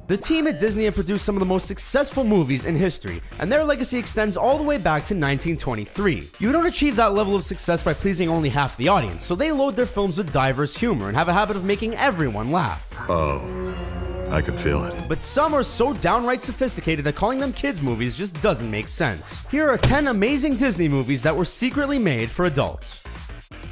The team at Disney have produced some of the most successful movies in history, and their legacy extends all the way back to 1923. You don't achieve that level of success by pleasing only half the audience, so they load their films with diverse humor and have a habit of making everyone laugh. Oh, I could feel it. But some are so downright sophisticated that calling them kids' movies just doesn't make sense. Here are 10 amazing Disney movies that were secretly made for adults.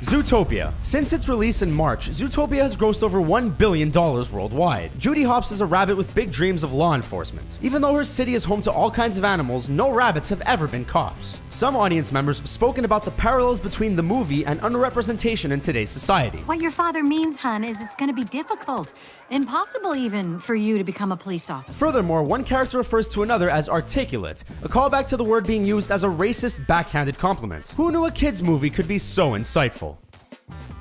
Zootopia. Since its release in March, Zootopia has grossed over $1 billion worldwide. Judy Hopps is a rabbit with big dreams of law enforcement. Even though her city is home to all kinds of animals, no rabbits have ever been cops. Some audience members have spoken about the parallels between the movie and underrepresentation in today's society. What your father means, hun, is it's gonna be difficult. Impossible even for you to become a police officer. Furthermore, one character refers to another as articulate, a callback to the word being used as a racist, backhanded compliment. Who knew a kids' movie could be so insightful?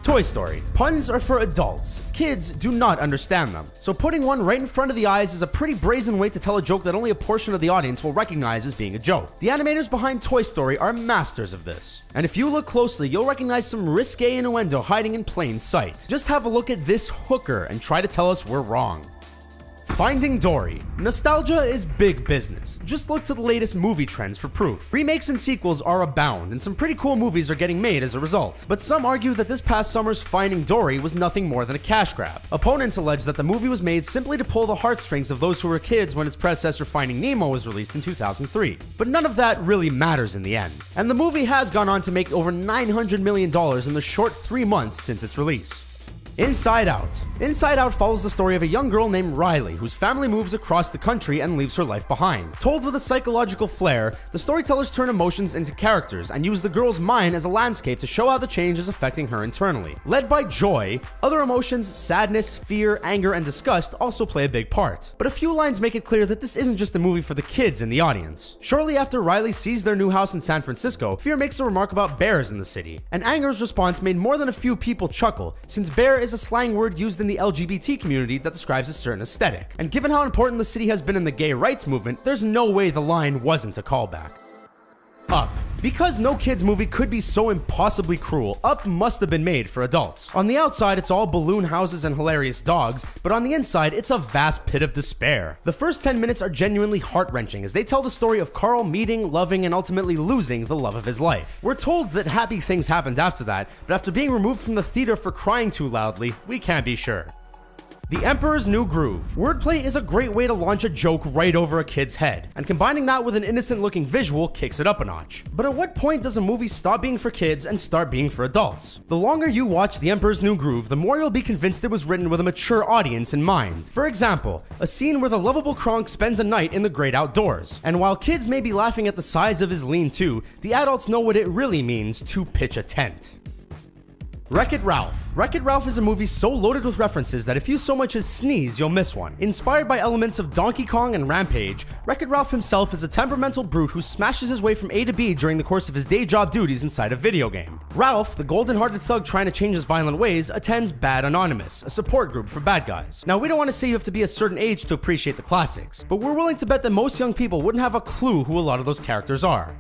Toy Story. Puns are for adults. Kids do not understand them. So putting one right in front of the eyes is a pretty brazen way to tell a joke that only a portion of the audience will recognize as being a joke. The animators behind Toy Story are masters of this. And if you look closely, you'll recognize some risque innuendo hiding in plain sight. Just have a look at this hooker and try to tell us we're wrong. Finding Dory. Nostalgia is big business. Just look to the latest movie trends for proof. Remakes and sequels are abound, and some pretty cool movies are getting made as a result. But some argue that this past summer's Finding Dory was nothing more than a cash grab. Opponents allege that the movie was made simply to pull the heartstrings of those who were kids when its predecessor Finding Nemo was released in 2003. But none of that really matters in the end. And the movie has gone on to make over $900 million in the short 3 months since its release. Inside Out. Inside Out follows the story of a young girl named Riley whose family moves across the country and leaves her life behind. Told with a psychological flair, the storytellers turn emotions into characters and use the girl's mind as a landscape to show how the change is affecting her internally. Led by joy, other emotions, sadness, fear, anger, and disgust also play a big part. But a few lines make it clear that this isn't just a movie for the kids in the audience. Shortly after Riley sees their new house in San Francisco, Fear makes a remark about bears in the city. And anger's response made more than a few people chuckle, since bear is a slang word used in the LGBT community that describes a certain aesthetic. And given how important the city has been in the gay rights movement, there's no way the line wasn't a callback. Up. Because no kids movie could be so impossibly cruel, Up must have been made for adults. On the outside, it's all balloon houses and hilarious dogs, but on the inside, it's a vast pit of despair. The first 10 minutes are genuinely heart-wrenching as they tell the story of Carl meeting, loving, and ultimately losing the love of his life. We're told that happy things happened after that, but after being removed from the theater for crying too loudly, we can't be sure. The Emperor's New Groove. Wordplay is a great way to launch a joke right over a kid's head, and combining that with an innocent-looking visual kicks it up a notch. But at what point does a movie stop being for kids and start being for adults? The longer you watch The Emperor's New Groove, the more you'll be convinced it was written with a mature audience in mind. For example, a scene where the lovable Kronk spends a night in the great outdoors. And while kids may be laughing at the size of his lean-to, the adults know what it really means to pitch a tent. Wreck-It Ralph. Wreck-It Ralph is a movie so loaded with references that if you so much as sneeze, you'll miss one. Inspired by elements of Donkey Kong and Rampage, Wreck-It Ralph himself is a temperamental brute who smashes his way from A to B during the course of his day job duties inside a video game. Ralph, the golden-hearted thug trying to change his violent ways, attends Bad Anonymous, a support group for bad guys. Now, we don't want to say you have to be a certain age to appreciate the classics, but we're willing to bet that most young people wouldn't have a clue who a lot of those characters are.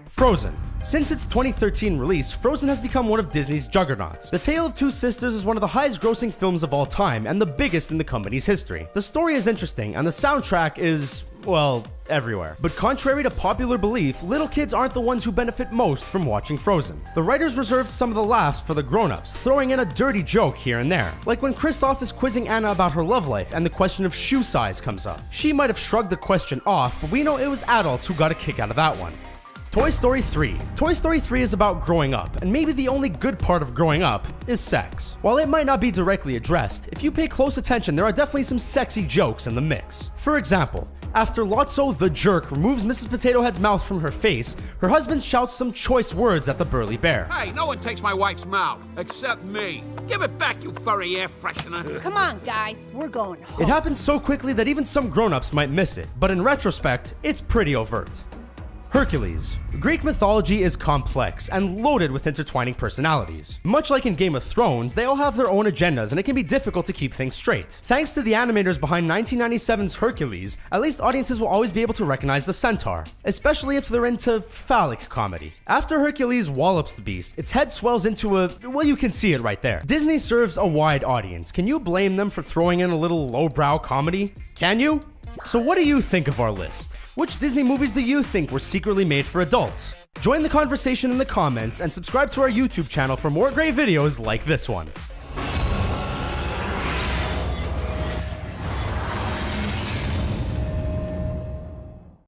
Frozen. Since its 2013 release, Frozen has become one of Disney's juggernauts. The Tale of Two Sisters is one of the highest grossing films of all time and the biggest in the company's history. The story is interesting and the soundtrack is, well, everywhere. But contrary to popular belief, little kids aren't the ones who benefit most from watching Frozen. The writers reserved some of the laughs for the grown-ups, throwing in a dirty joke here and there. Like when Kristoff is quizzing Anna about her love life and the question of shoe size comes up. She might have shrugged the question off, but we know it was adults who got a kick out of that one. Toy Story 3. Toy Story 3 is about growing up, and maybe the only good part of growing up is sex. While it might not be directly addressed, if you pay close attention, there are definitely some sexy jokes in the mix. For example, after Lotso the jerk removes Mrs. Potato Head's mouth from her face, her husband shouts some choice words at the burly bear. Hey, no one takes my wife's mouth, except me. Give it back, you furry air freshener. Come on, guys, we're going home. It happens so quickly that even some grown-ups might miss it, but in retrospect, it's pretty overt. Hercules. Greek mythology is complex and loaded with intertwining personalities. Much like in Game of Thrones, they all have their own agendas and it can be difficult to keep things straight. Thanks to the animators behind 1997's Hercules, at least audiences will always be able to recognize the centaur, especially if they're into phallic comedy. After Hercules wallops the beast, its head swells into a, well, you can see it right there. Disney serves a wide audience. Can you blame them for throwing in a little lowbrow comedy? Can you? So what do you think of our list? Which Disney movies do you think were secretly made for adults? Join the conversation in the comments and subscribe to our YouTube channel for more great videos like this one.